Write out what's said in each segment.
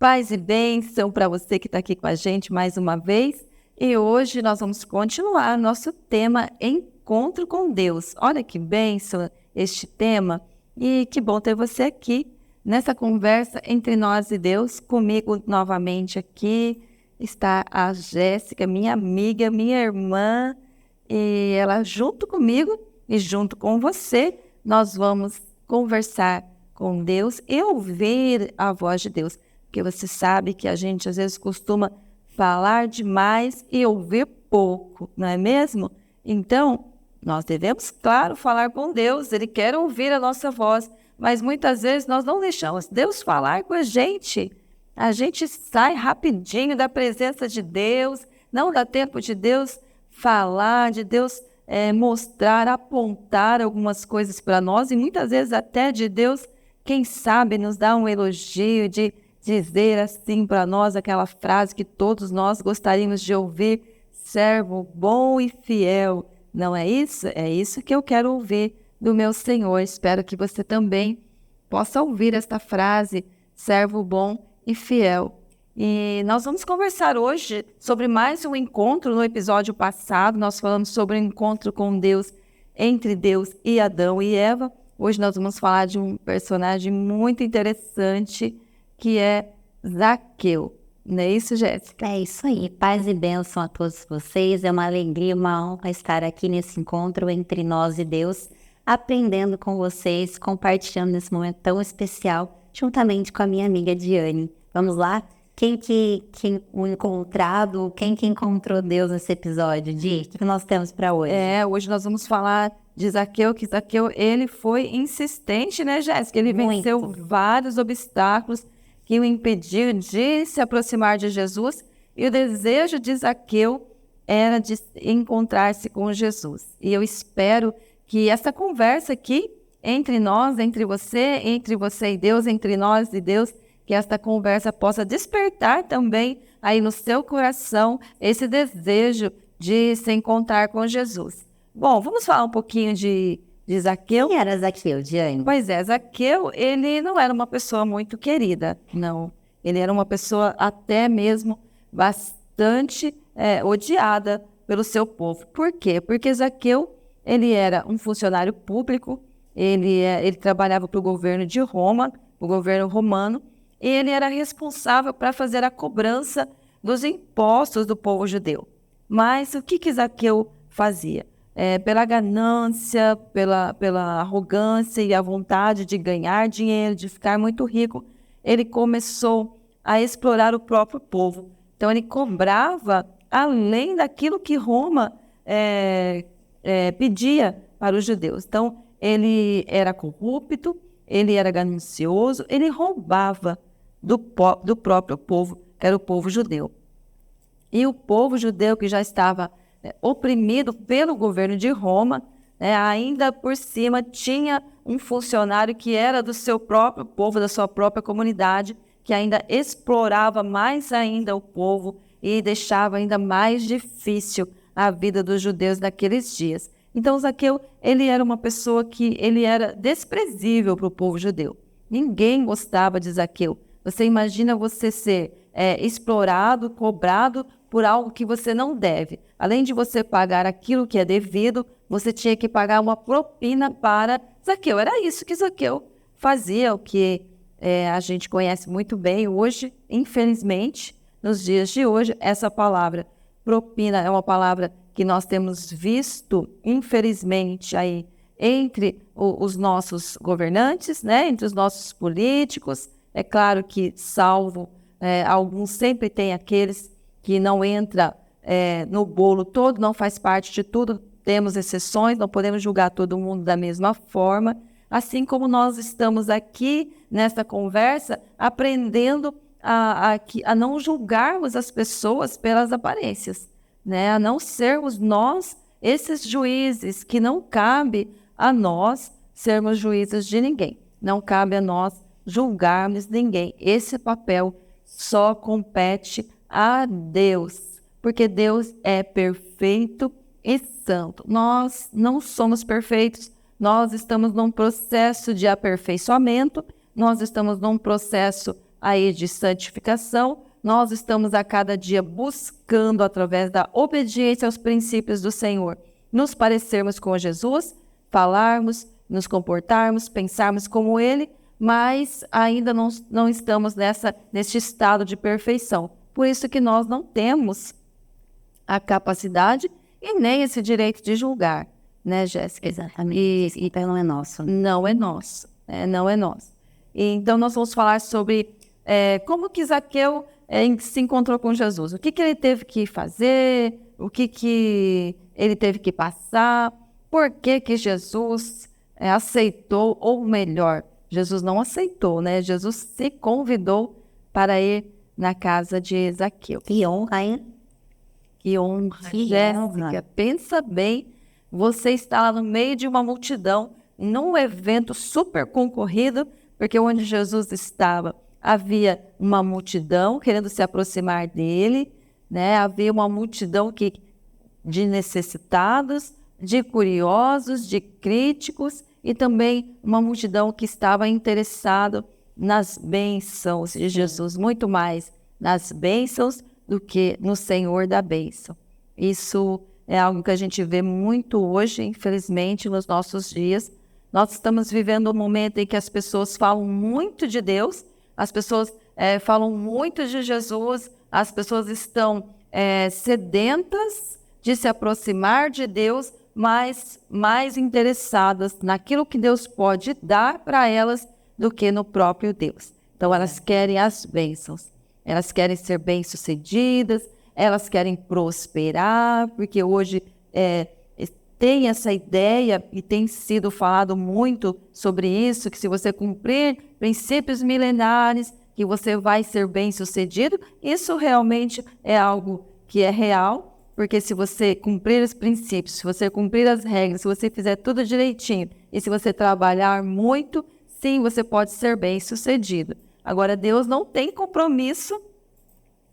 Paz e bênção para você que está aqui com a gente mais uma vez. E hoje nós vamos continuar nosso tema Encontro com Deus. Olha que bênção este tema e que bom ter você aqui nessa conversa entre nós e Deus. Comigo novamente aqui está a Jéssica, minha amiga, minha irmã, e ela junto comigo e junto com você, nós vamos conversar com Deus e ouvir a voz de Deus. Porque você sabe que a gente às vezes costuma falar demais e ouvir pouco, não é mesmo? Então, nós devemos, claro, falar com Deus, Ele quer ouvir a nossa voz, mas muitas vezes nós não deixamos Deus falar com a gente. A gente sai rapidinho da presença de Deus, não dá tempo de Deus falar, de Deus mostrar, apontar algumas coisas para nós, e muitas vezes até de Deus, quem sabe, nos dá um elogio, de dizer assim para nós aquela frase que todos nós gostaríamos de ouvir: servo bom e fiel. Não é isso? É isso que eu quero ouvir do meu Senhor. Espero que você também possa ouvir esta frase, servo bom e fiel. E nós vamos conversar hoje sobre mais um encontro. No episódio passado, nós falamos sobre o encontro com Deus, entre Deus e Adão e Eva. Hoje nós vamos falar de um personagem muito interessante, que é Zaqueu. Não é isso, Jéssica? É isso aí. Paz e bênção a todos vocês. É uma alegria, uma honra estar aqui nesse encontro entre nós e Deus, aprendendo com vocês, compartilhando nesse momento tão especial, juntamente com a minha amiga Diane. Vamos lá? Quem o encontrado, quem que encontrou Deus nesse episódio? Di, o que nós temos para hoje? Hoje nós vamos falar de Zaqueu, que Zaqueu, ele foi insistente, né, Jéssica? Ele venceu vários obstáculos que o impediram de se aproximar de Jesus, e o desejo de Zaqueu era de encontrar-se com Jesus. E eu espero que essa conversa aqui, entre nós, entre você e Deus, entre nós e Deus, que esta conversa possa despertar também aí no seu coração esse desejo de se encontrar com Jesus. Bom, vamos falar um pouquinho de Zaqueu. Quem era Zaqueu, Diane? Pois é, Zaqueu, ele não era uma pessoa muito querida, não. Ele era uma pessoa até mesmo bastante odiada pelo seu povo. Por quê? Porque Zaqueu, ele era um funcionário público, ele trabalhava para o governo de Roma, o governo romano, e ele era responsável para fazer a cobrança dos impostos do povo judeu. Mas o que Zaqueu fazia? Pela ganância, pela arrogância e a vontade de ganhar dinheiro, de ficar muito rico, ele começou a explorar o próprio povo. Então, ele cobrava além daquilo que Roma pedia para os judeus. Então, ele era corrupto, ele era ganancioso, ele roubava do próprio povo, que era o povo judeu. E o povo judeu, que já estava oprimido pelo governo de Roma, ainda por cima tinha um funcionário que era do seu próprio povo, da sua própria comunidade, que ainda explorava mais ainda o povo e deixava ainda mais difícil a vida dos judeus naqueles dias. Então, Zaqueu, ele era uma pessoa que ele era desprezível para o povo judeu. Ninguém gostava de Zaqueu. Você imagina você ser explorado, cobrado por algo que você não deve. Além de você pagar aquilo que é devido, você tinha que pagar uma propina para Zaqueu. Era isso que Zaqueu fazia, o que a gente conhece muito bem hoje, infelizmente, nos dias de hoje. Essa palavra propina é uma palavra que nós temos visto, infelizmente, aí entre os nossos governantes, né, entre os nossos políticos. É claro que, salvo alguns, sempre tem aqueles que não entram no bolo todo, não faz parte de tudo, temos exceções, não podemos julgar todo mundo da mesma forma, assim como nós estamos aqui nessa conversa aprendendo a não julgarmos as pessoas pelas aparências, né? A não sermos nós esses juízes, que não cabe a nós sermos juízes de ninguém, não cabe a nós julgarmos ninguém. Esse papel só compete a Deus, porque Deus é perfeito e santo. Nós não somos perfeitos, nós estamos num processo de aperfeiçoamento, nós estamos num processo aí de santificação, nós estamos a cada dia buscando, através da obediência aos princípios do Senhor, nos parecermos com Jesus, falarmos, nos comportarmos, pensarmos como Ele, mas ainda não estamos neste estado de perfeição. Por isso que nós não temos a capacidade e nem esse direito de julgar, né, Jéssica? Exatamente. Então não é nosso. Não é nosso, não é nosso. E, então nós vamos falar sobre como que Zaqueu se encontrou com Jesus. O que ele teve que fazer, o que ele teve que passar, por que Jesus aceitou, ou melhor, Jesus não aceitou, né? Jesus se convidou para ir na casa de Zaqueu. Que honra, hein? Que honra, Que Jéssica. honra. Pensa bem, você está lá no meio de uma multidão, num evento super concorrido, porque onde Jesus estava, havia uma multidão querendo se aproximar dele, né? Havia uma multidão de necessitados, de curiosos, de críticos, e também uma multidão que estava interessada nas bênçãos de Jesus, muito mais nas bênçãos do que no Senhor da bênção. Isso é algo que a gente vê muito hoje, infelizmente, nos nossos dias. Nós estamos vivendo um momento em que as pessoas falam muito de Deus, as pessoas falam muito de Jesus, as pessoas estão sedentas de se aproximar de Deus, mas mais interessadas naquilo que Deus pode dar para elas do que no próprio Deus. Então, elas querem as bênçãos, elas querem ser bem-sucedidas, elas querem prosperar, porque hoje tem essa ideia e tem sido falado muito sobre isso, que se você cumprir princípios milenares, que você vai ser bem-sucedido. Isso realmente é algo que é real, porque se você cumprir os princípios, se você cumprir as regras, se você fizer tudo direitinho e se você trabalhar muito, sim, você pode ser bem-sucedido. Agora, Deus não tem compromisso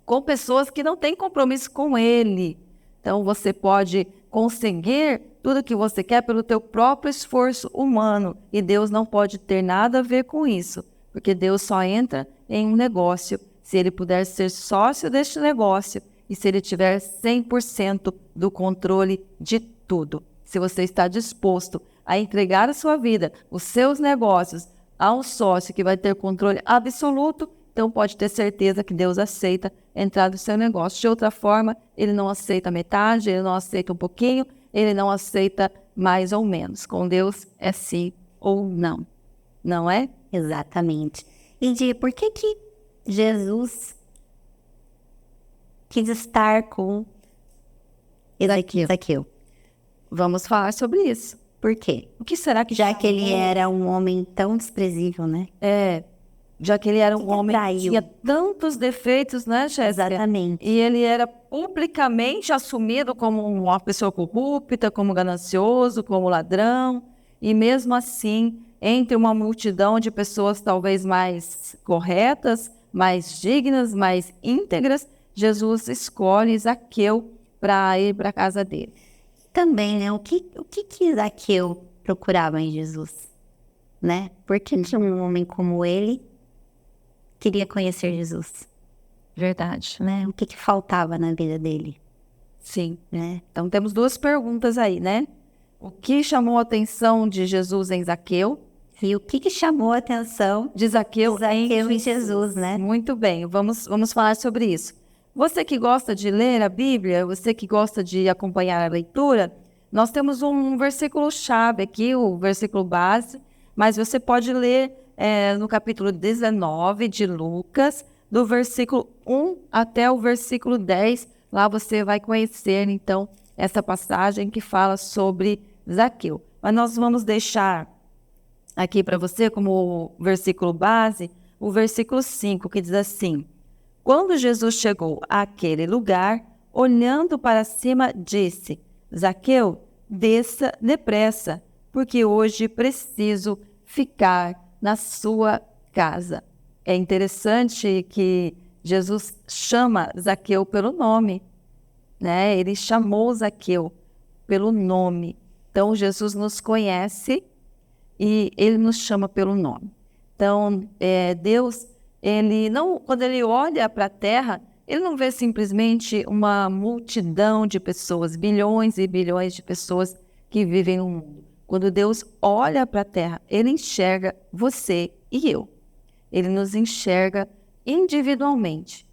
com pessoas que não têm compromisso com Ele. Então, você pode conseguir tudo o que você quer pelo teu próprio esforço humano, e Deus não pode ter nada a ver com isso, porque Deus só entra em um negócio se Ele puder ser sócio deste negócio e se Ele tiver 100% do controle de tudo. Se você está disposto a entregar a sua vida, os seus negócios, a um sócio que vai ter controle absoluto, então pode ter certeza que Deus aceita entrar no seu negócio. De outra forma, Ele não aceita metade, Ele não aceita um pouquinho, Ele não aceita mais ou menos. Com Deus é sim ou não. Não é? Exatamente. E por que Jesus quis estar com Zaqueu? Vamos falar sobre isso. Por quê? O que será que Já que ele era um homem tão desprezível, né? Já que ele era um homem que traiu. tinha tantos defeitos, né, Jéssica? Exatamente. E ele era publicamente assumido como uma pessoa corrupta, como ganancioso, como ladrão. E mesmo assim, entre uma multidão de pessoas talvez mais corretas, mais dignas, mais íntegras, Jesus escolhe Zaqueu para ir para a casa dele. Também, né? O que Zaqueu procurava em Jesus, né? Por que um homem como ele queria conhecer Jesus? Verdade. Né? O que faltava na vida dele? Sim. Né? Então temos duas perguntas aí, né? O que chamou a atenção de Jesus em Zaqueu? E o que chamou a atenção de Zaqueu em Jesus, né? Muito bem, vamos falar sobre isso. Você que gosta de ler a Bíblia, você que gosta de acompanhar a leitura, nós temos um versículo-chave aqui, o versículo base, mas você pode ler no capítulo 19 de Lucas, do versículo 1 até o versículo 10. Lá você vai conhecer, então, essa passagem que fala sobre Zaqueu. Mas nós vamos deixar aqui para você, como versículo base, o versículo 5, que diz assim: quando Jesus chegou àquele lugar, olhando para cima, disse: Zaqueu, desça depressa, porque hoje preciso ficar na sua casa. É interessante que Jesus chama Zaqueu pelo nome, né? Ele chamou Zaqueu pelo nome. Então, Jesus nos conhece e Ele nos chama pelo nome. Então, Deus, quando ele olha para a terra, ele não vê simplesmente uma multidão de pessoas, bilhões e bilhões de pessoas que vivem no mundo. Quando Deus olha para a terra, ele enxerga você e eu. Ele nos enxerga individualmente.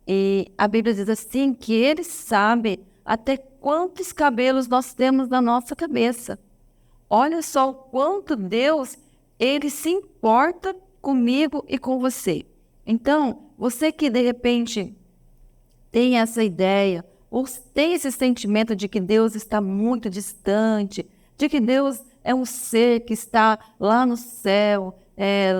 E a Bíblia diz assim que ele sabe até quantos cabelos nós temos na nossa cabeça. Olha só o quanto Deus, ele se importa comigo e com você. Então, você que de repente tem essa ideia, ou tem esse sentimento de que Deus está muito distante, de que Deus é um ser que está lá no céu,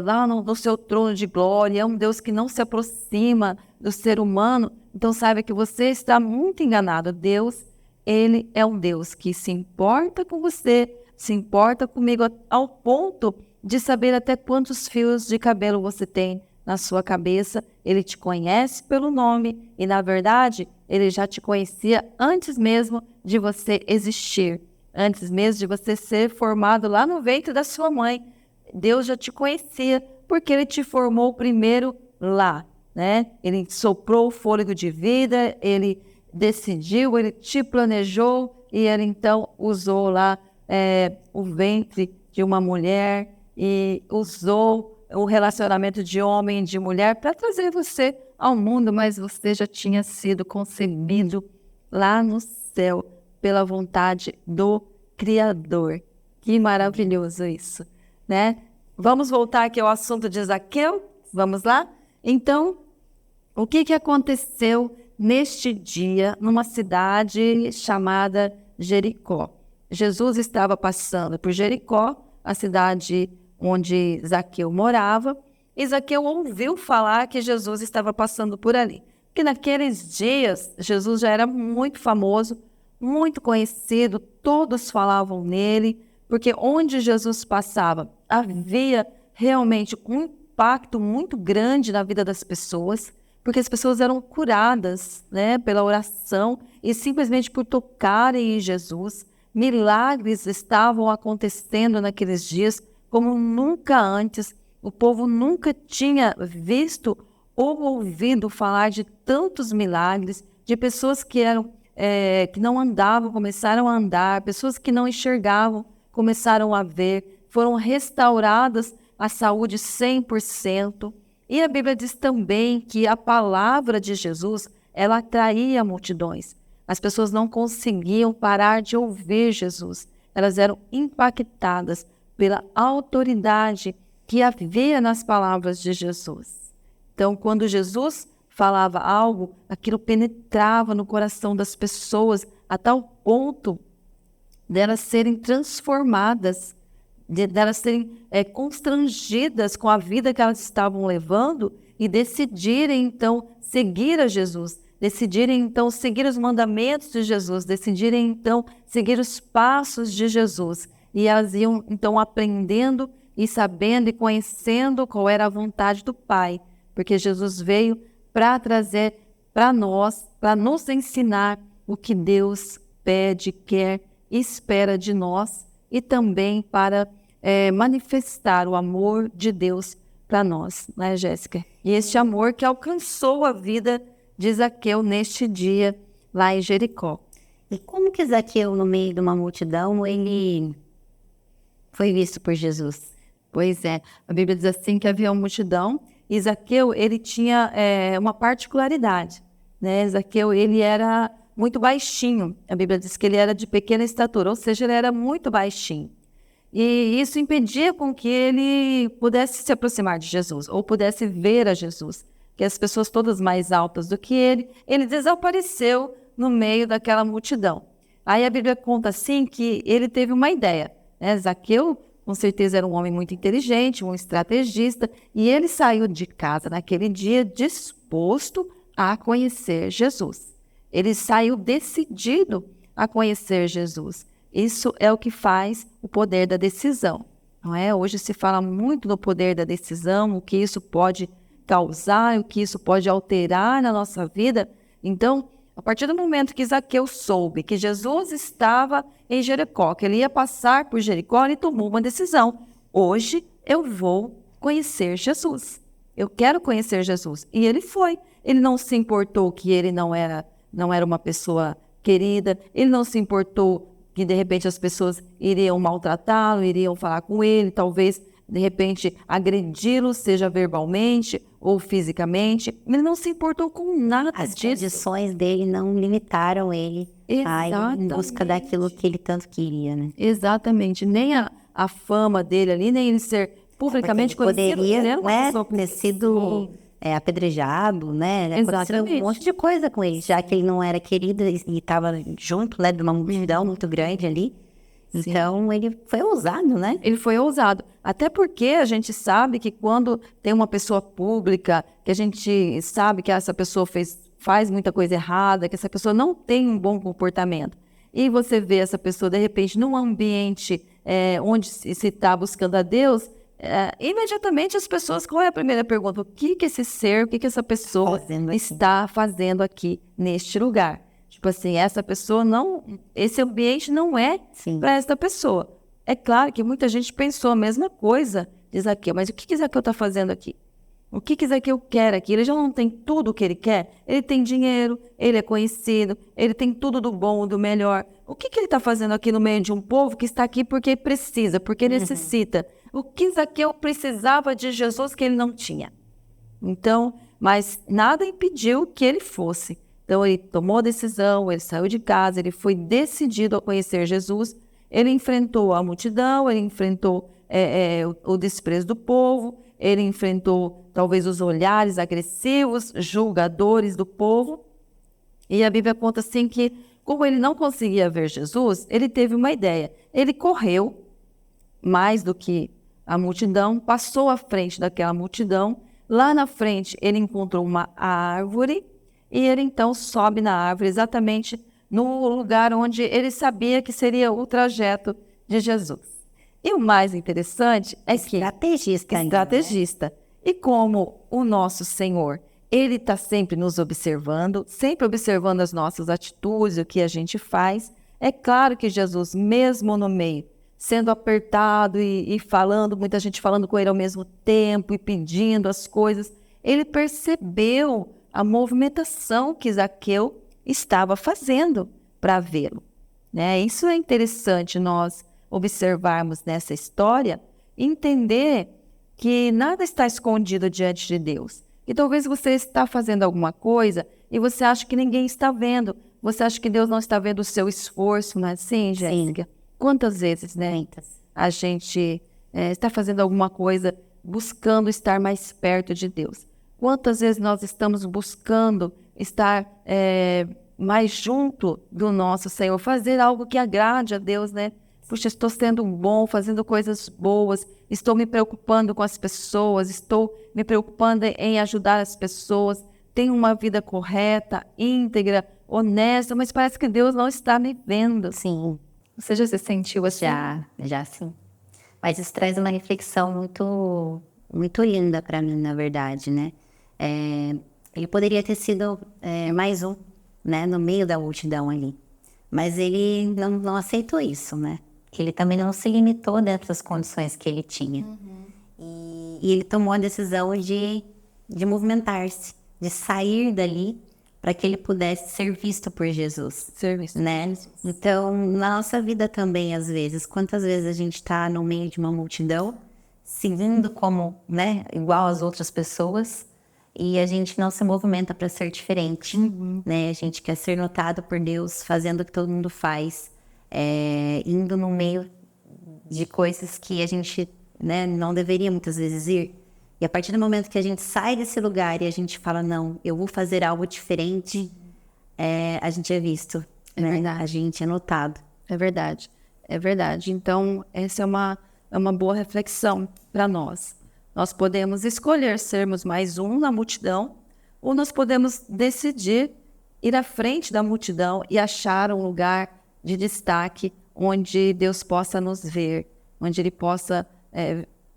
lá no seu trono de glória, é um Deus que não se aproxima do ser humano, então saiba que você está muito enganado. Deus, ele é um Deus que se importa com você, se importa comigo ao ponto de saber até quantos fios de cabelo você tem na sua cabeça. Ele te conhece pelo nome e, na verdade, ele já te conhecia antes mesmo de você existir, antes mesmo de você ser formado lá no ventre da sua mãe. Deus já te conhecia porque ele te formou primeiro lá, né? Ele soprou o fôlego de vida, ele decidiu, ele te planejou e ele então usou lá o ventre de uma mulher e usou o relacionamento de homem e de mulher para trazer você ao mundo, mas você já tinha sido concebido lá no céu pela vontade do Criador. Que maravilhoso isso, né? Vamos voltar aqui ao assunto de Zaqueu? Vamos lá? Então, o que aconteceu neste dia numa cidade chamada Jericó? Jesus estava passando por Jericó, a cidade onde Zaqueu morava, e Zaqueu ouviu falar que Jesus estava passando por ali. Porque naqueles dias, Jesus já era muito famoso, muito conhecido, todos falavam nele, porque onde Jesus passava, havia realmente um impacto muito grande na vida das pessoas, porque as pessoas eram curadas, né, pela oração e simplesmente por tocarem em Jesus. Milagres estavam acontecendo naqueles dias como nunca antes. O povo nunca tinha visto ou ouvido falar de tantos milagres, de pessoas que não andavam, começaram a andar, pessoas que não enxergavam, começaram a ver, foram restauradas a saúde 100%. E a Bíblia diz também que a palavra de Jesus, ela atraía multidões. As pessoas não conseguiam parar de ouvir Jesus. Elas eram impactadas pela autoridade que havia nas palavras de Jesus. Então, quando Jesus falava algo, aquilo penetrava no coração das pessoas a tal ponto delas serem transformadas, delas serem constrangidas com a vida que elas estavam levando e decidirem, então, seguir a Jesus, decidirem, então, seguir os mandamentos de Jesus, decidirem, então, seguir os passos de Jesus. E elas iam, então, aprendendo e sabendo e conhecendo qual era a vontade do Pai, porque Jesus veio para trazer para nós, para nos ensinar o que Deus pede, quer e espera de nós e também para manifestar o amor de Deus para nós, né, Jéssica? E este amor que alcançou a vida de Zaqueu neste dia lá em Jericó. E como que Zaqueu, no meio de uma multidão, ele foi visto por Jesus? Pois é, a Bíblia diz assim que havia uma multidão e Zaqueu, ele tinha uma particularidade, né? Zaqueu, ele era muito baixinho. A Bíblia diz que ele era de pequena estatura, ou seja, ele era muito baixinho. E isso impedia com que ele pudesse se aproximar de Jesus, ou pudesse ver a Jesus, que as pessoas todas mais altas do que ele desapareceu no meio daquela multidão. Aí a Bíblia conta assim que ele teve uma ideia, né? Zaqueu, com certeza, era um homem muito inteligente, um estrategista, e ele saiu de casa naquele dia disposto a conhecer Jesus. Ele saiu decidido a conhecer Jesus. Isso é o que faz o poder da decisão, não é? Hoje se fala muito do poder da decisão, o que isso pode causar, o que isso pode alterar na nossa vida. Então, a partir do momento que Zaqueu soube que Jesus estava em Jericó, que ele ia passar por Jericó, ele tomou uma decisão. Hoje eu vou conhecer Jesus. eu quero conhecer Jesus. E ele foi. Ele não se importou que ele não era uma pessoa querida, ele não se importou que, de repente, as pessoas iriam maltratá-lo, iriam falar com ele, talvez, de repente, agredi-lo, seja verbalmente ou fisicamente. Ele não se importou com nada As disso. condições dele não limitaram ele a ir em busca daquilo que ele tanto queria, né? Exatamente. Nem a fama dele ali, nem ele ser publicamente Porque ele conhecido. Ele poderia, era uma né, pessoa ter sido apedrejado, né? Aconteceu um Exatamente. monte de coisa com ele, já que ele não era querido e estava junto, né, de uma multidão muito grande ali. Então, ele foi ousado, né? Ele foi ousado. Até porque a gente sabe que quando tem uma pessoa pública, que a gente sabe que essa pessoa faz muita coisa errada, que essa pessoa não tem um bom comportamento, e você vê essa pessoa, de repente, num ambiente onde se está buscando a Deus, imediatamente as pessoas, qual é a primeira pergunta? O que esse ser, o que essa pessoa está fazendo aqui neste lugar? Tipo assim, essa pessoa não, esse ambiente não é para essa pessoa. É claro que muita gente pensou a mesma coisa de Zaqueu, mas o que Zaqueu está fazendo aqui? O que Zaqueu quer aqui? Ele já não tem tudo o que ele quer? Ele tem dinheiro, ele é conhecido, ele tem tudo do bom, do melhor. O que ele está fazendo aqui no meio de um povo que está aqui porque precisa, porque necessita? O que Zaqueu precisava de Jesus que ele não tinha? Então, mas nada impediu que ele fosse. Então, ele tomou a decisão, ele saiu de casa, ele foi decidido a conhecer Jesus, ele enfrentou a multidão, ele enfrentou o desprezo do povo, ele enfrentou talvez os olhares agressivos, julgadores do povo. E a Bíblia conta assim que, como ele não conseguia ver Jesus, ele teve uma ideia. Ele correu mais do que a multidão, passou à frente daquela multidão. Lá na frente, ele encontrou uma árvore e ele então sobe na árvore, exatamente no lugar onde ele sabia que seria o trajeto de Jesus. E o mais interessante é que... Estrategista. Né? E como o nosso Senhor, ele está sempre nos observando, sempre observando as nossas atitudes, o que a gente faz. É claro que Jesus, mesmo no meio, sendo apertado e falando, muita gente falando com ele ao mesmo tempo e pedindo as coisas, ele percebeu a movimentação que Zaqueu estava fazendo para vê-lo. Né? Isso é interessante nós observarmos nessa história, entender que nada está escondido diante de Deus. E talvez você está fazendo alguma coisa e você acha que ninguém está vendo. Você acha que Deus não está vendo o seu esforço, não é assim, Jéssica? Quantas vezes, né? A gente está fazendo alguma coisa buscando estar mais perto de Deus. Quantas vezes nós estamos buscando estar mais junto do nosso Senhor, fazer algo que agrade a Deus, né? Puxa, estou sendo bom, fazendo coisas boas, estou me preocupando com as pessoas, estou me preocupando em ajudar as pessoas, tenho uma vida correta, íntegra, honesta, mas parece que Deus não está me vendo. Sim. Você já se sentiu assim? Já sim. Mas isso traz uma reflexão muito, muito linda para mim, na verdade, né? Ele poderia ter sido mais um, né, no meio da multidão ali. Mas ele não aceitou isso, né? Ele também não se limitou dentro das condições que ele tinha. E ele tomou a decisão de movimentar-se, de sair dali para que ele pudesse ser visto por Jesus. Né? Então, na nossa vida também, às vezes, quantas vezes a gente está no meio de uma multidão, seguindo como, né, igual às outras pessoas, e a gente não se movimenta para ser diferente, né? A gente quer ser notado por Deus, fazendo o que todo mundo faz, indo no meio de coisas que a gente, né, não deveria muitas vezes ir. E a partir do momento que a gente sai desse lugar e a gente fala, não, eu vou fazer algo diferente, a gente é visto, né? A gente é notado. É verdade. Então, essa é uma boa reflexão para nós. Nós podemos escolher sermos mais um na multidão, ou nós podemos decidir ir à frente da multidão e achar um lugar de destaque onde Deus possa nos ver, onde Ele possa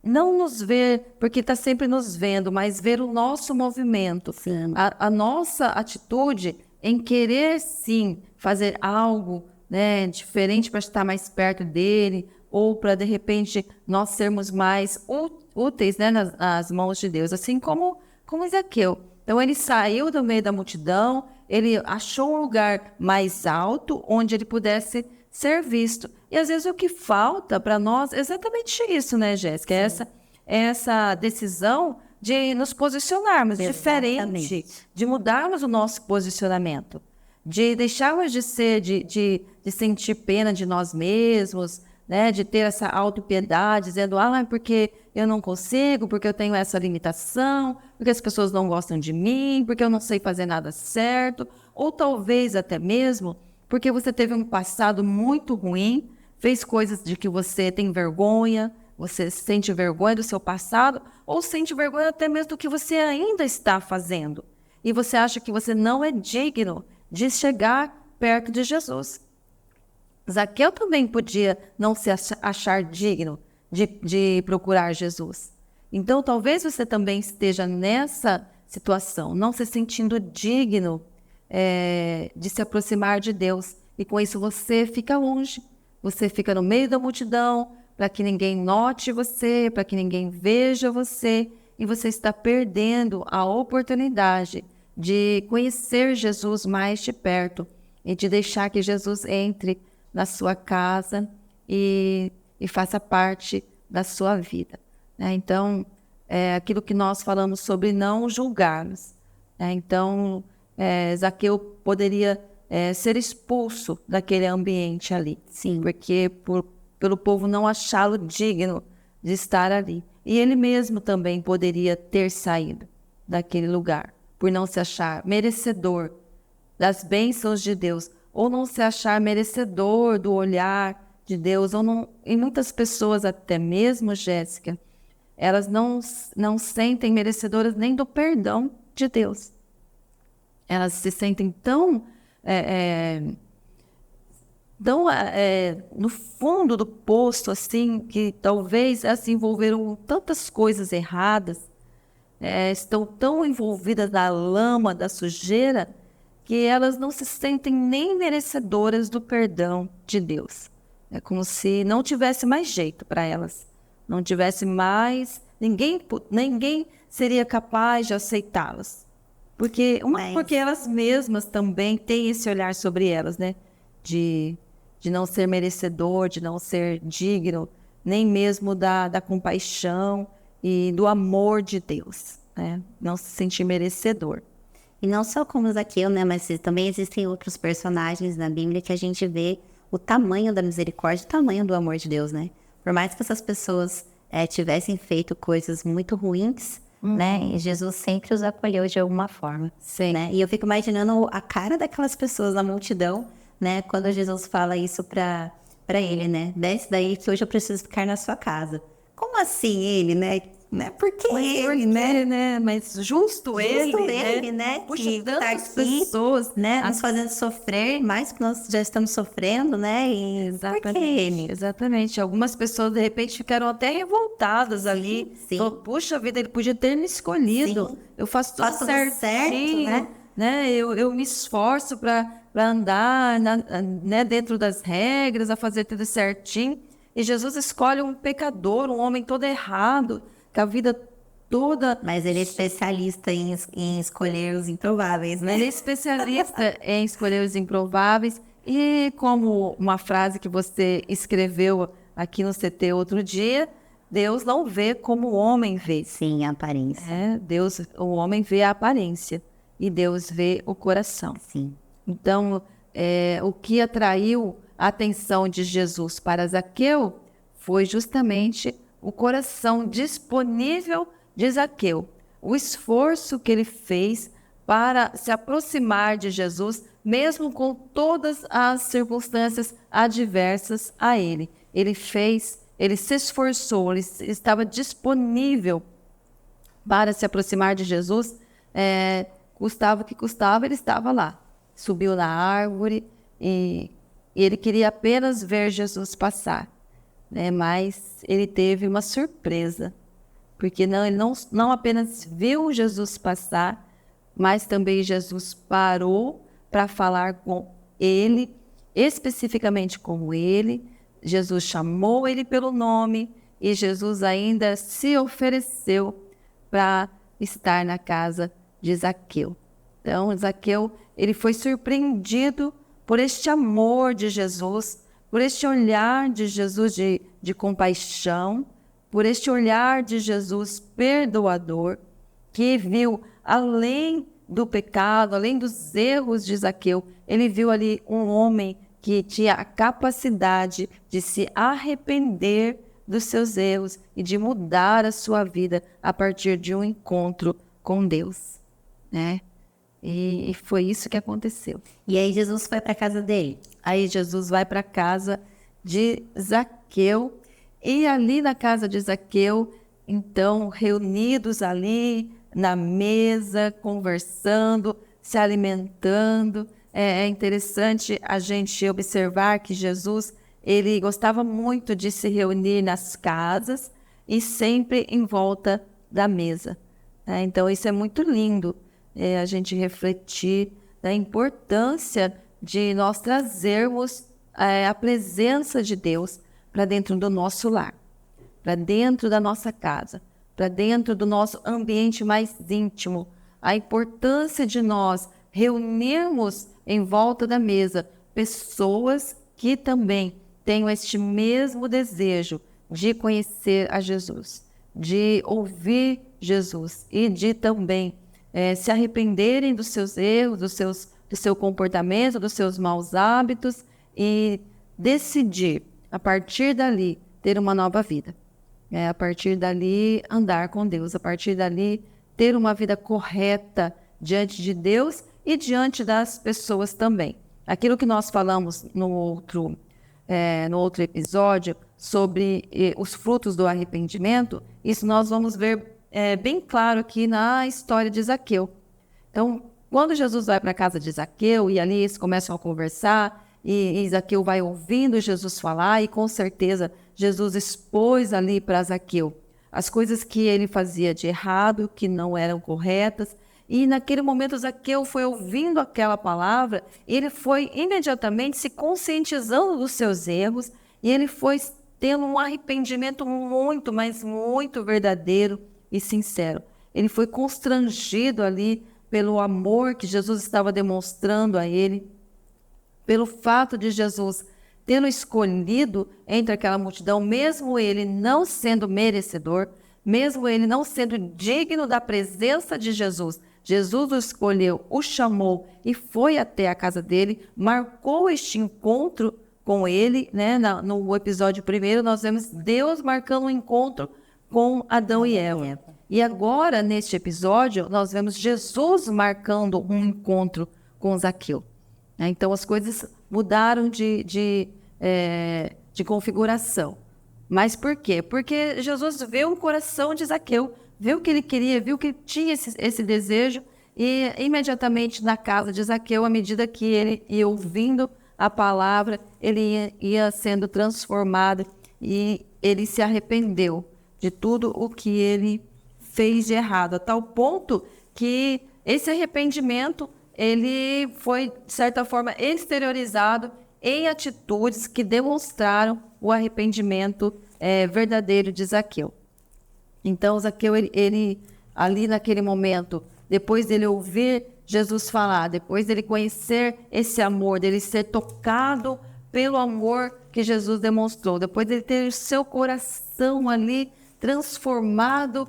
não nos ver, porque está sempre nos vendo, mas ver o nosso movimento, a nossa atitude em querer, sim, fazer algo, né, diferente para estar mais perto dele, ou para, de repente, nós sermos mais úteis, né, nas mãos de Deus, assim como Zaqueu. Então, ele saiu do meio da multidão, ele achou um lugar mais alto onde ele pudesse ser visto. E, às vezes, o que falta para nós é exatamente isso, né, Jéssica? Essa decisão de nos posicionarmos diferente, de mudarmos o nosso posicionamento, de deixarmos de ser, de sentir pena de nós mesmos, né, de ter essa autopiedade, dizendo, porque eu não consigo, porque eu tenho essa limitação, porque as pessoas não gostam de mim, porque eu não sei fazer nada certo, ou talvez até mesmo porque você teve um passado muito ruim, fez coisas de que você tem vergonha, você sente vergonha do seu passado, ou sente vergonha até mesmo do que você ainda está fazendo. E você acha que você não é digno de chegar perto de Jesus. Zaqueu também podia não se achar digno de procurar Jesus. Então, talvez você também esteja nessa situação, não se sentindo digno de se aproximar de Deus. E com isso você fica longe, você fica no meio da multidão, para que ninguém note você, para que ninguém veja você, e você está perdendo a oportunidade de conhecer Jesus mais de perto e de deixar que Jesus entre na sua casa e faça parte da sua vida, né? Então, aquilo que nós falamos sobre não julgarmos, né? Então, Zaqueu poderia ser expulso daquele ambiente ali, sim, porque pelo povo não achá-lo digno de estar ali. E ele mesmo também poderia ter saído daquele lugar, por não se achar merecedor das bênçãos de Deus, ou não se achar merecedor do olhar de Deus, ou não, e muitas pessoas até mesmo, Jéssica, elas não sentem merecedoras nem do perdão de Deus. Elas se sentem tão no fundo do poço, assim, que talvez elas se envolveram em tantas coisas erradas, estão tão envolvidas na lama, da sujeira, que elas não se sentem nem merecedoras do perdão de Deus. É como se não tivesse mais jeito para elas, não tivesse mais, ninguém seria capaz de aceitá-las. Porque elas mesmas também têm esse olhar sobre elas, né? De não ser merecedor, de não ser digno, nem mesmo da compaixão e do amor de Deus, né? Não se sentir merecedor. E não só como Zaqueu, né? Mas também existem outros personagens na Bíblia que a gente vê o tamanho da misericórdia, o tamanho do amor de Deus, né? Por mais que essas pessoas tivessem feito coisas muito ruins, né? E Jesus sempre os acolheu de alguma forma. Sim. Né? E eu fico imaginando a cara daquelas pessoas na multidão, né? Quando Jesus fala isso para ele, né? Desce daí que hoje eu preciso ficar na sua casa. Como assim ele, né? Porque ele, né? Mas justo ele, né? Puxa, que tantas tá aqui, pessoas, né? Nos fazendo sofrer mais que nós já estamos sofrendo, né? E Exatamente. Ele? Exatamente. Algumas pessoas, de repente, ficaram até revoltadas ali. Sim. Falou, puxa vida, ele podia ter me escolhido. Sim. Eu faço tudo certo, né? Eu me esforço para andar né, dentro das regras, a fazer tudo certinho. E Jesus escolhe um pecador, um homem todo errado, com a vida toda... Mas ele é especialista em escolher os improváveis, né? Ele é especialista em escolher os improváveis. E como uma frase que você escreveu aqui no CT outro dia, Deus não vê como o homem vê. Sim, a aparência. O homem vê a aparência e Deus vê o coração. Sim. Então, o que atraiu a atenção de Jesus para Zaqueu foi justamente o coração disponível de Zaqueu, o esforço que ele fez para se aproximar de Jesus, mesmo com todas as circunstâncias adversas a ele. Ele se esforçou, ele estava disponível para se aproximar de Jesus, custava o que custava, ele estava lá. Subiu na árvore e ele queria apenas ver Jesus passar, né? Mas ele teve uma surpresa, porque ele não apenas viu Jesus passar, mas também Jesus parou para falar com ele, especificamente com ele. Jesus chamou ele pelo nome e Jesus ainda se ofereceu para estar na casa de Zaqueu. Então, Zaqueu, ele foi surpreendido por este amor de Jesus, por este olhar de Jesus de compaixão, por este olhar de Jesus perdoador, que viu além do pecado, além dos erros de Zaqueu, ele viu ali um homem que tinha a capacidade de se arrepender dos seus erros e de mudar a sua vida a partir de um encontro com Deus, né? E foi isso que aconteceu. E aí Jesus foi para a casa dele. Aí Jesus vai para a casa de Zaqueu, e ali na casa de Zaqueu, então, reunidos ali na mesa, conversando, se alimentando. É interessante a gente observar que Jesus, ele gostava muito de se reunir nas casas e sempre em volta da mesa, né? Então, isso é muito lindo, a gente refletir da importância de nós trazermos a presença de Deus para dentro do nosso lar, para dentro da nossa casa, para dentro do nosso ambiente mais íntimo. A importância de nós reunirmos em volta da mesa pessoas que também tenham este mesmo desejo de conhecer a Jesus, de ouvir Jesus e de também se arrependerem dos seus erros, do seu comportamento, dos seus maus hábitos e decidir, a partir dali, ter uma nova vida. A partir dali, andar com Deus, a partir dali, ter uma vida correta diante de Deus e diante das pessoas também. Aquilo que nós falamos no outro episódio sobre os frutos do arrependimento, isso nós vamos ver bem claro aqui na história de Zaqueu. Então, quando Jesus vai para a casa de Zaqueu e ali eles começam a conversar e Zaqueu vai ouvindo Jesus falar e com certeza Jesus expôs ali para Zaqueu as coisas que ele fazia de errado, que não eram corretas. E naquele momento Zaqueu foi ouvindo aquela palavra, ele foi imediatamente se conscientizando dos seus erros e ele foi tendo um arrependimento muito, mas muito verdadeiro e sincero. Ele foi constrangido ali pelo amor que Jesus estava demonstrando a ele, pelo fato de Jesus tê-lo escolhido entre aquela multidão, mesmo ele não sendo merecedor, mesmo ele não sendo digno da presença de Jesus. Jesus o escolheu, o chamou e foi até a casa dele, marcou este encontro com ele, né? No episódio primeiro, nós vemos Deus marcando um encontro com Adão e Eva. E agora, neste episódio, nós vemos Jesus marcando um encontro com Zaqueu. Então, as coisas mudaram de configuração. Mas por quê? Porque Jesus viu o coração de Zaqueu, viu o que ele queria, viu que ele tinha esse desejo, e imediatamente na casa de Zaqueu, à medida que ele ia ouvindo a palavra, ele ia sendo transformado e ele se arrependeu de tudo o que ele fez de errado, a tal ponto que esse arrependimento ele foi, de certa forma, exteriorizado em atitudes que demonstraram o arrependimento verdadeiro de Zaqueu. Então, Zaqueu, ele ali naquele momento, depois dele ouvir Jesus falar, depois dele conhecer esse amor, dele ser tocado pelo amor que Jesus demonstrou, depois dele ter o seu coração ali transformado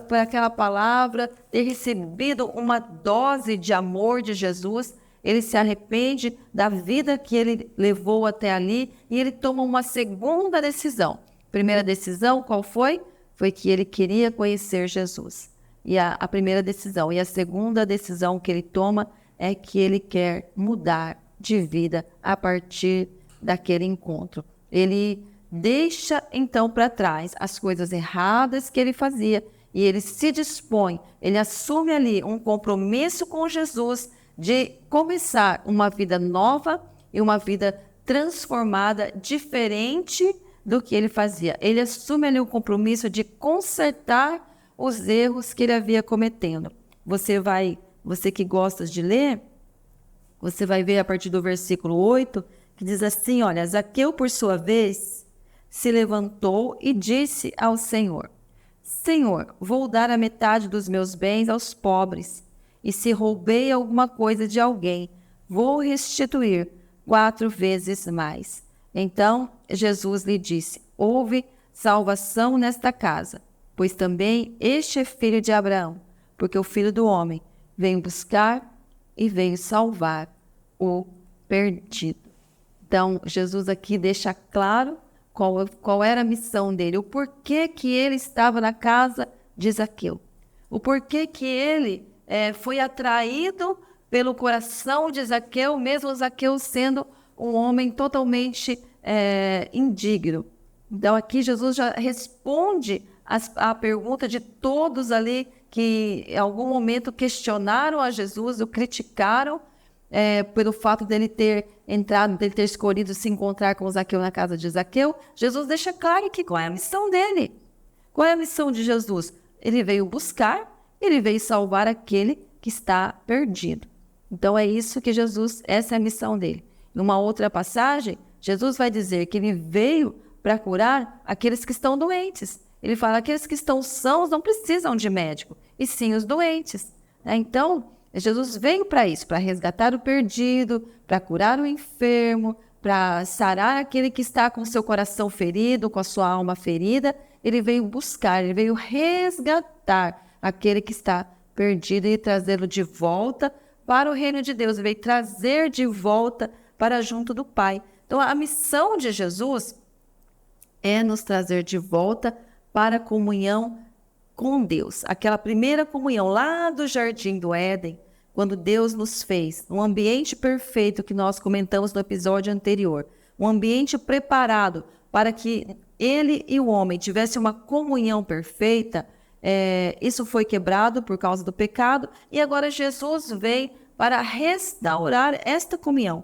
por aquela palavra, ter recebido uma dose de amor de Jesus, ele se arrepende da vida que ele levou até ali e ele toma uma segunda decisão. Primeira decisão, qual foi? Foi que ele queria conhecer Jesus. E a primeira decisão. E a segunda decisão que ele toma é que ele quer mudar de vida a partir daquele encontro. Ele deixa, então, para trás as coisas erradas que ele fazia e ele se dispõe, ele assume ali um compromisso com Jesus de começar uma vida nova e uma vida transformada, diferente do que ele fazia. Ele assume ali o compromisso de consertar os erros que ele havia cometendo. Você que gosta de ler, você vai ver a partir do versículo 8, que diz assim, olha, Zaqueu, por sua vez, se levantou e disse ao Senhor: Senhor, vou dar a metade dos meus bens aos pobres, e se roubei alguma coisa de alguém, vou restituir 4 vezes mais. Então Jesus lhe disse: houve salvação nesta casa, pois também este é filho de Abraão, porque o Filho do Homem veio buscar e veio salvar o perdido. Então, Jesus aqui deixa claro qual era a missão dele, o porquê que ele estava na casa de Zaqueu, o porquê que ele foi atraído pelo coração de Zaqueu, mesmo Zaqueu sendo um homem totalmente indigno. Então, aqui Jesus já responde a pergunta de todos ali que em algum momento questionaram a Jesus, o criticaram pelo fato dele ter entrado, dele ter escolhido se encontrar com Zaqueu na casa de Zaqueu. Jesus deixa claro que qual é a missão dele. Qual é a missão de Jesus? Ele veio buscar, ele veio salvar aquele que está perdido. Então é isso que Jesus, essa é a missão dele. Numa outra passagem, Jesus vai dizer que ele veio para curar aqueles que estão doentes. Ele fala que aqueles que estão sãos não precisam de médico, e sim os doentes. Então, Jesus veio para isso, para resgatar o perdido, para curar o enfermo, para sarar aquele que está com seu coração ferido, com a sua alma ferida. Ele veio buscar, ele veio resgatar aquele que está perdido e trazê-lo de volta para o reino de Deus. Ele veio trazer de volta para junto do Pai. Então, a missão de Jesus é nos trazer de volta para a comunhão com Deus. Aquela primeira comunhão lá do Jardim do Éden, quando Deus nos fez um ambiente perfeito que nós comentamos no episódio anterior, um ambiente preparado para que ele e o homem tivessem uma comunhão perfeita. Isso foi quebrado por causa do pecado, e agora Jesus veio para restaurar esta comunhão,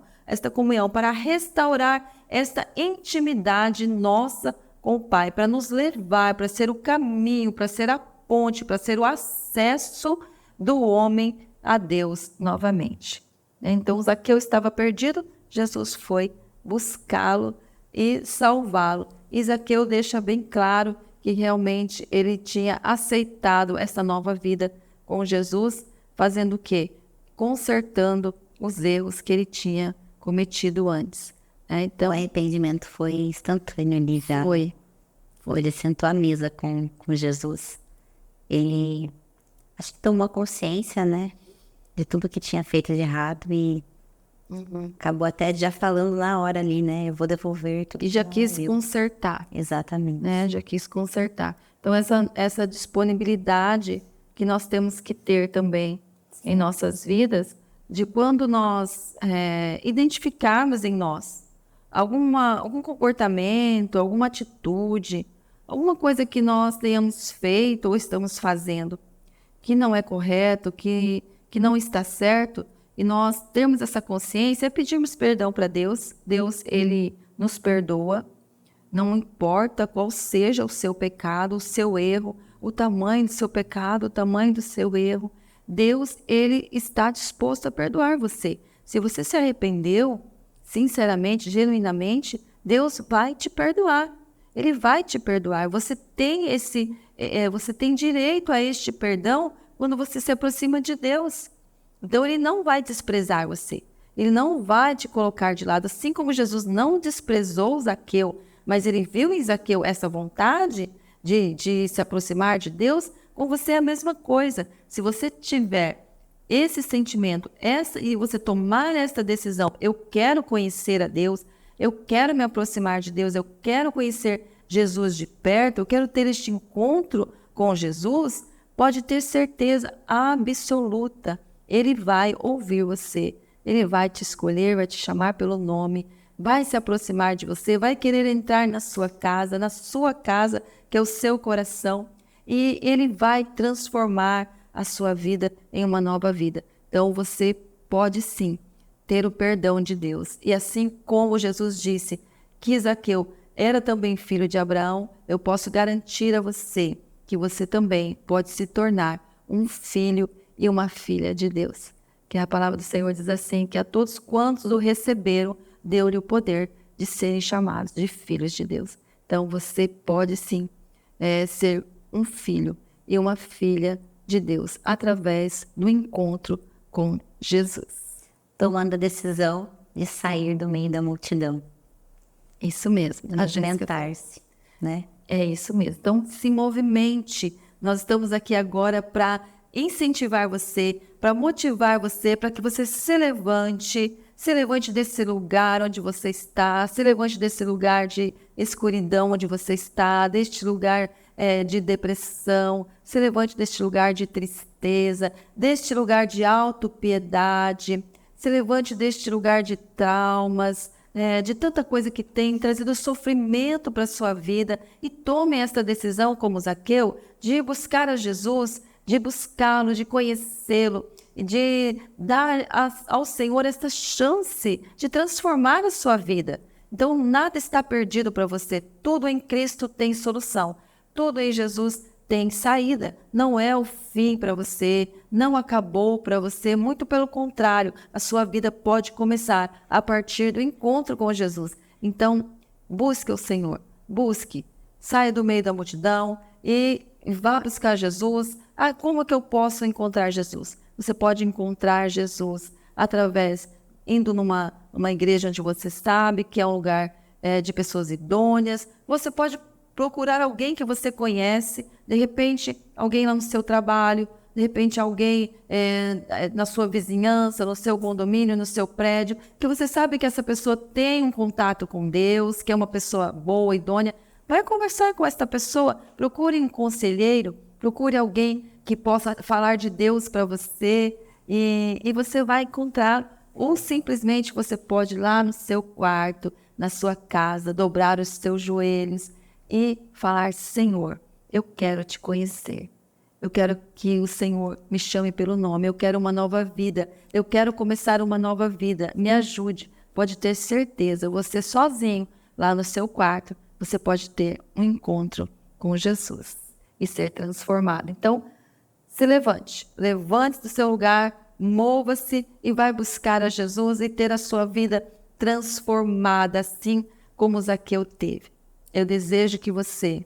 para restaurar esta intimidade nossa com o Pai, para nos levar, para ser o caminho, para ser a ponte, para ser o acesso do homem a Deus novamente. Então, Zaqueu estava perdido, Jesus foi buscá-lo e salvá-lo. E Zaqueu deixa bem claro que realmente ele tinha aceitado essa nova vida com Jesus, fazendo o quê? Consertando os erros que ele tinha cometido antes. Então, o arrependimento foi instantâneo ali já. Foi. Ele sentou à mesa com Jesus. Ele, acho que tomou consciência, né, de tudo que tinha feito de errado e acabou até já falando na hora ali, né, eu vou devolver tudo. E já quis consertar. Exatamente. Né? Já quis consertar. Então, essa disponibilidade que nós temos que ter também em nossas vidas, de quando nós identificarmos em nós algum comportamento, alguma atitude, alguma coisa que nós tenhamos feito ou estamos fazendo que não é correto, que não está certo, e nós termos essa consciência, pedirmos perdão para Deus. Deus, ele nos perdoa, não importa qual seja o seu pecado, o seu erro, o tamanho do seu pecado, o tamanho do seu erro. Deus, ele está disposto a perdoar você. Se você se arrependeu, sinceramente, genuinamente, Deus vai te perdoar. Ele vai te perdoar. Você tem direito a este perdão quando você se aproxima de Deus. Então, ele não vai desprezar você. Ele não vai te colocar de lado. Assim como Jesus não desprezou Zaqueu, mas ele viu em Zaqueu essa vontade de se aproximar de Deus, com você é a mesma coisa. Se você tiver esse sentimento, e você tomar esta decisão, eu quero conhecer a Deus, eu quero me aproximar de Deus, eu quero conhecer Jesus de perto, eu quero ter este encontro com Jesus, pode ter certeza absoluta, ele vai ouvir você, ele vai te escolher, vai te chamar pelo nome, vai se aproximar de você, vai querer entrar na sua casa, que é o seu coração, e ele vai transformar a sua vida em uma nova vida. Então, você pode sim ter o perdão de Deus. E assim como Jesus disse que Zaqueu era também filho de Abraão, eu posso garantir a você que você também pode se tornar um filho e uma filha de Deus. Que a palavra do Senhor diz assim, que a todos quantos o receberam, deu-lhe o poder de serem chamados de filhos de Deus. Então, você pode sim ser um filho e uma filha de Deus através do encontro com Jesus. Tomando a decisão de sair do meio da multidão. Isso mesmo. De movimentar-se, né? É isso mesmo. Então, se movimente. Nós estamos aqui agora para incentivar você, para motivar você, para que você se levante desse lugar onde você está, se levante desse lugar de escuridão onde você está, deste lugar de depressão, se levante deste lugar de tristeza, deste lugar de autopiedade, se levante deste lugar de traumas, de tanta coisa que tem trazido sofrimento para a sua vida, e tome esta decisão, como Zaqueu, de buscar a Jesus, de buscá-lo, de conhecê-lo, e de dar ao Senhor esta chance de transformar a sua vida. Então, nada está perdido para você. Tudo em Cristo tem solução. Tudo em Jesus tem saída. Não é o fim para você, não acabou para você, muito pelo contrário, a sua vida pode começar a partir do encontro com Jesus. Então, busque o Senhor, busque, saia do meio da multidão e vá buscar Jesus. Como é que eu posso encontrar Jesus? Você pode encontrar Jesus através, indo numa igreja onde você sabe que é um lugar de pessoas idôneas. Você pode procurar alguém que você conhece, de repente alguém lá no seu trabalho, de repente alguém na sua vizinhança, no seu condomínio, no seu prédio, que você sabe que essa pessoa tem um contato com Deus, que é uma pessoa boa, idônea. Vai conversar com esta pessoa, procure um conselheiro, procure alguém que possa falar de Deus para você, e você vai encontrar, ou simplesmente você pode ir lá no seu quarto, na sua casa, dobrar os seus joelhos e falar: Senhor, eu quero te conhecer. Eu quero que o Senhor me chame pelo nome. Eu quero uma nova vida. Eu quero começar uma nova vida. Me ajude. Pode ter certeza, você sozinho, lá no seu quarto, você pode ter um encontro com Jesus e ser transformado. Então, se levante do seu lugar, mova-se e vai buscar a Jesus e ter a sua vida transformada, assim como Zaqueu teve. Eu desejo que você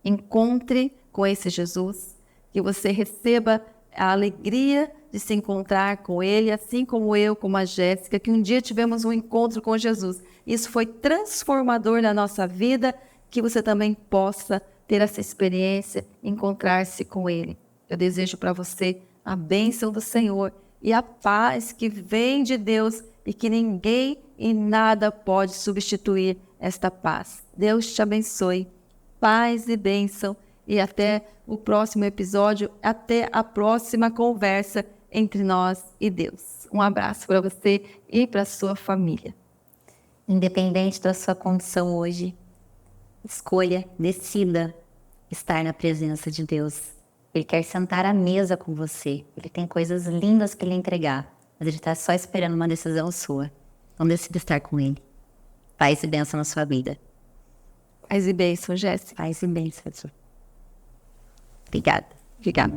encontre com esse Jesus, que você receba a alegria de se encontrar com Ele, assim como eu, como a Jéssica, que um dia tivemos um encontro com Jesus. Isso foi transformador na nossa vida, que você também possa ter essa experiência, encontrar-se com Ele. Eu desejo para você a bênção do Senhor e a paz que vem de Deus e que ninguém e nada pode substituir esta paz. Deus te abençoe. Paz e bênção. E até o próximo episódio, até a próxima conversa entre nós e Deus. Um abraço para você e para a sua família. Independente da sua condição hoje, escolha, decida estar na presença de Deus. Ele quer sentar à mesa com você. Ele tem coisas lindas para lhe entregar, mas ele está só esperando uma decisão sua. Então decida estar com Ele. Paz e bênção na sua vida. Paz e bênção, Jéssica. Paz e bênção. Obrigada. Obrigada.